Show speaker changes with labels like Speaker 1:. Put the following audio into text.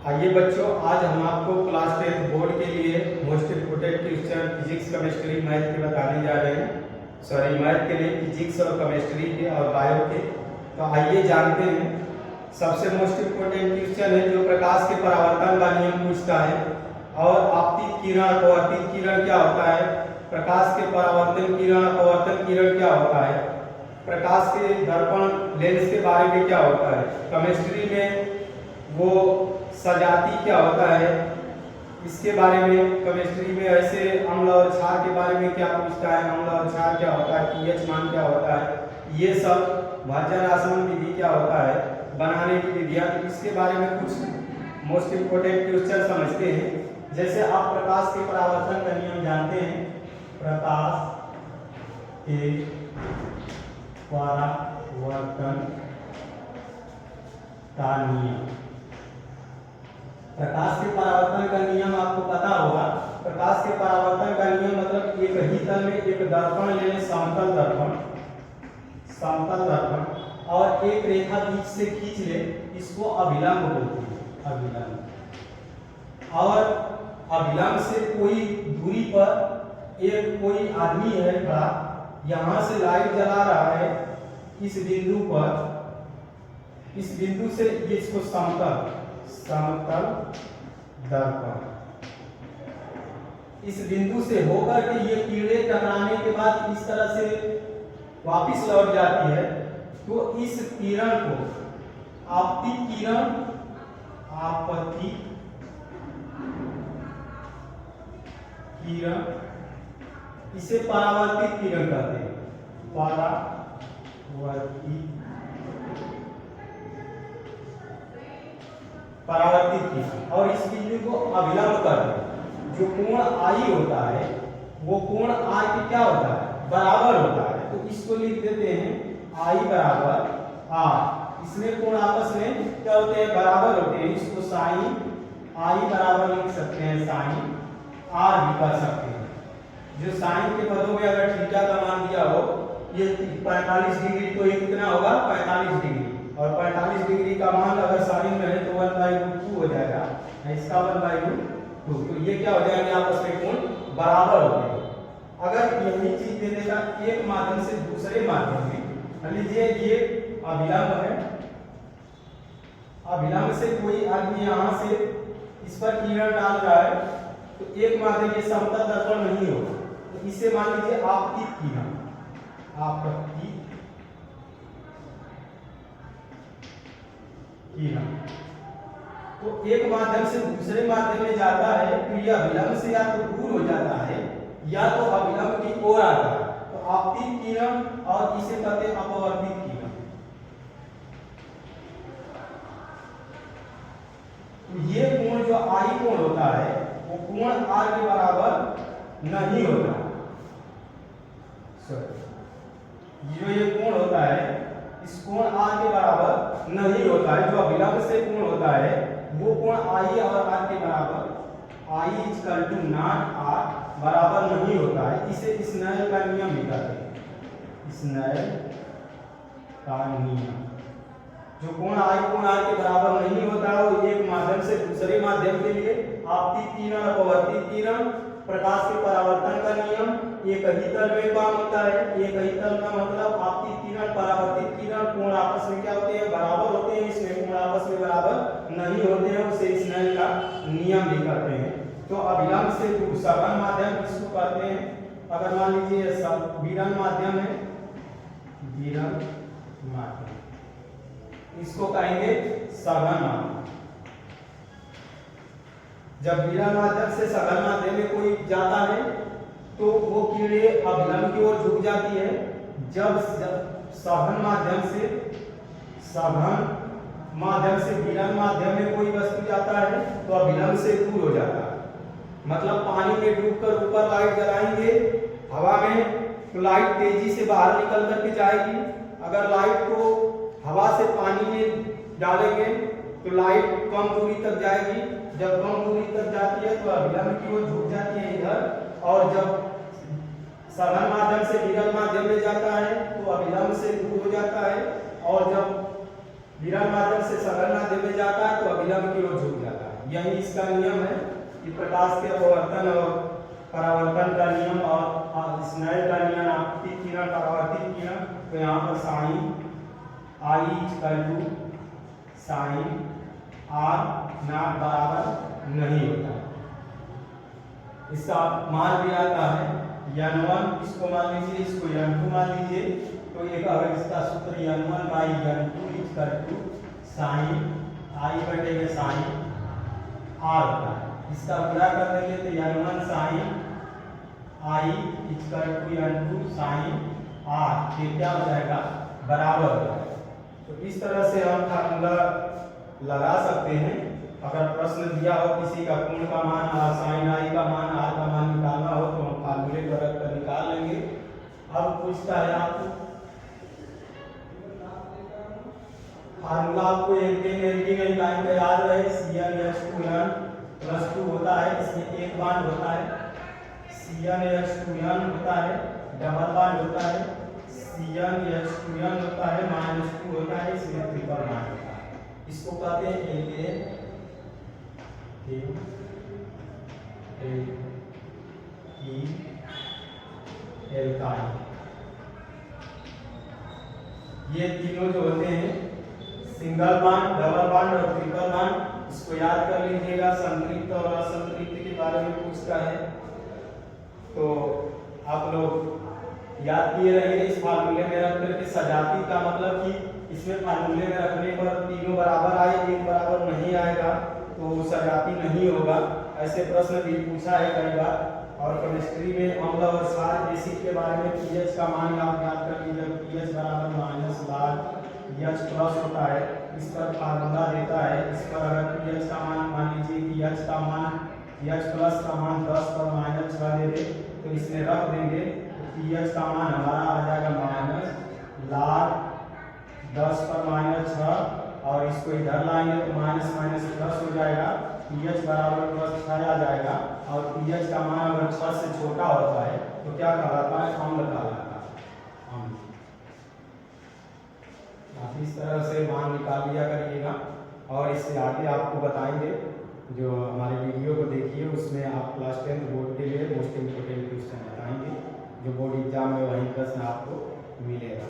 Speaker 1: आइए बच्चों, आज हम आपको क्लास 10 बोर्ड के लिए most important question physics, chemistry, math के बताने जा रहे हैं। मैथ के लिए फिजिक्स और केमिस्ट्री के और बायो के। तो आइए जानते हैं। सबसे मोस्ट इम्पोर्टेंट क्वेश्चन है जो प्रकाश के परावर्तन का नियम पूछता है। और आपतित किरण, अपवर्तित किरण क्या होता है, प्रकाश के परावर्तन किरण, अपवर्तन किरण क्या होता है, प्रकाश के दर्पण लेंस के बारे में क्या होता है, केमिस्ट्री में वो सजाती क्या होता है, इसके बारे में केमिस्ट्री में ऐसे अम्ल और क्षार के बारे में क्या पूछता है, अम्ल और क्षार क्या होता है, पीएच मान क्या होता है, ये सब भर्जन आसवन विधि क्या होता है, बनाने की विधियां, तो इसके बारे में कुछ मोस्ट इम्पोर्टेंट क्वेश्चन समझते हैं। जैसे आप प्रकाश के परावर्तन का नियम जानते हैं, प्रकाश के परावर्तन का नियम, प्रकाश के परावर्तन का नियम आपको पता होगा। प्रकाश के परावर्तन का नियम मतलब एक ही तल में एक दर्पण लेने, समतल दर्पण और एक रेखा बीच से खींच ले, इसको अभिलंब बोलते हैं, अभिलंब। और अभिलंब से कोई दूरी पर एक कोई आदमी है खड़ा, यहां से लाइट जला रहा है इस बिंदु पर, इस बिंदु से ये इसको समतल दर्पण, इस बिंदु से होकर के ये किरणें टकराने के बाद इस तरह से वापस लौट जाती है। तो इस किरण को आपतित किरण, आपतित किरण, इसे परावर्तित किरण कहते हैं, परावर्तित किरण। और इस बिंदु को अभिलंब करते हैं। जो कोण आई होता है वो कोण आर के क्या होता है, बराबर होता है। तो इसको लिख देते हैं आई बराबर आर। इसमें कोण आपस में क्या होते हैं, बराबर होते हैं। इसको साइन आई बराबर लिख सकते हैं, साइन आर भी कर सकते हैं। जो साइन के पदों में अगर थीटा का मान दिया हो, ये 45 डिग्री, तो ये कितना होगा, 45 डिग्री। और 45 डिग्री का मान अगर साइन में है तो 1/2 हो जाएगा, इसका 1/2। तो ये क्या हो जाएगा, आपस में कोण बराबर होते हैं। अगर यही चीज दे देगा एक माध्यम से दूसरे माध्यम में, मान लीजिए ये अभिलंब है, अभिलंब से कोई आदमी यहां से इस पर किरण डाल रहा है, तो एक माध्यम ये समतल दर्पण नहीं होगा, तो इसे मान लीजिए आपतित किरण, आपतित किरण। तो एक माध्यम से दूसरे माध्यम में जाता है, तो यह अभिलंब से या तो दूर हो जाता है या तो अभिलंब की ओर आता है। तो आपतित किरण, और इसे कहते हैं अपवर्तित किरण। तो ये कोण जो आई कोण होता है वो कोण आर के बराबर नहीं होता। जो ये कोण होता है इस कोण आर के बराबर नहीं होता है। जो अभिलंब से कोण होता है वो कोण आई और आर के बराबर, आई इक्वल टू नॉट आर बराबर नहीं होता है। इसे स्नेल का नियम भी कहते हैं, स्नेल का नियम। जो कोण आई कोण आर के बराबर नहीं होता है वो एक माध्यम से दूसरे माध्यम के लिए आपतित किरण, अपवर्तित किरण, प्रकाश के परावर्तन का नियम, एक ही तल में काम होता है। एक ही तल का मतलब आपतित किरण, परावर्तित किरण, कोण आपस में क्या होते हैं, बराबर होते हैं। इसमें कोण आपस में बराबर नहीं होते हैं, उसे स्नेल का नियम भी कहते हैं। तो अभिलंब से दूर सघन माध्यम इसको कहते हैं। अगर मान लीजिए सब विरल माध्यम है, विरल माध्यम, इसको कहेंगे सघन माध्यम। जब विरल माध्यम से सघन माध्यम में कोई जाता है तो वो किरणें अभिलंब की ओर झुक जाती है। जब सघन माध्यम से विरल माध्यम में कोई वस्तु जाता है तो अभिलंब से दूर हो जाता है। मतलब पानी में डूबकर ऊपर लाइट जलाएंगे हवा में, तो लाइट तेजी से बाहर निकल करके जाएगी। अगर लाइट को हवा से पानी में डालेंगे तो लाइट कम दूरी तक जाएगी। जब कम दूरी तक जाती है तो अभिलंब की ओर झुक जाती है इधर। और जब सघन माध्यम से विरल माध्यम में जाता है तो अभिलंब से दूर हो जाता है। और जब विरल माध्यम से सघन माध्यम में जाता है तो अभिलंब की ओर झुक जाता है। यही इसका नियम है कि प्रकाश के अपवर्तन और परावर्तन का नियम और स्नेल का नियम आपतित किरण परावर्तित किरण। तो यहाँ पर sine i equal to sine r not बराबर नहीं होता। इसका मान भी आता है n1, इसको मान लीजिए, इसको n2 मान लीजिए। तो एक अगर इसका सूत्र n1 by n2 equal to sine i बटेगा साइन आर होता है। इसका पूरा कर देंगे तो n1 sine i equal to n2 sine r, ये क्या हो जाएगा, बराबर हो जाएगा। तो इस तरह से हम फार्मूला लगा सकते हैं। अगर प्रश्न दिया हो किसी का कोण का मान और साइन आई का मान आर का मान निकालना हो तो हम फार्मूले को रख कर निकाल लेंगे। अब पूछता है आपको फार्मूला, आपको एल्केन लाइन का याद रहे, CnH2n +2 होता है, इसमें एक बांड होता है, CnH2n होता है, डबल बांड होता है, CnH2n होता है, -2 होता है, इसमें ट्रिपल बांड होता है। इसको कहते हैं एल्केन एल्काइन। ये तीनों जो होते हैं सिंगल बांड, डबल बांड और ट्रिपल बांड, इसको याद कर लीजिएगा। संतृप्त और असंतृप्त के बारे में पूछता है तो आप लोग याद किए रहिए। इस फार्मूले में रख करके सजाती का मतलब कि इसमें फार्मूले में रखने पर तीनों बराबर आए, एक बराबर नहीं आएगा तो सजाती नहीं होगा। ऐसे प्रश्न भी पूछा है कई बार। और केमिस्ट्री में अम्ल और क्षार एसिड के बारे में pH का मान आप याद कर लीजिए। pH बराबर -H प्लस होता है, इस पर फार्मूला देता है। इस पर अगर pH का मान लीजिए pH का मान pH प्लस का मान 10 पर -6 दे दे तो इसमें रख देंगे तो pH का मान हमारा आ जाएगा -10 पर -6 और इसको इधर लाएंगे तो माइनस माइनस प्लस हो जाएगा। pH बराबर +6 आ जाएगा और pH का मान अगर 6 से छोटा होता है तो क्या कहलाता है, अम्ल कहलाता है, अम्ल। आप इस तरह से मान निकाल लिया करिएगा। और इससे आगे आपको बताएंगे, जो हमारे वीडियो को देखिए उसमें आप क्लास 10 बोर्ड के लिए मोस्ट इम्पोर्टेंट क्वेश्चन बताएंगे, जो बोर्ड एग्जाम में वही प्रश्न आपको मिलेगा।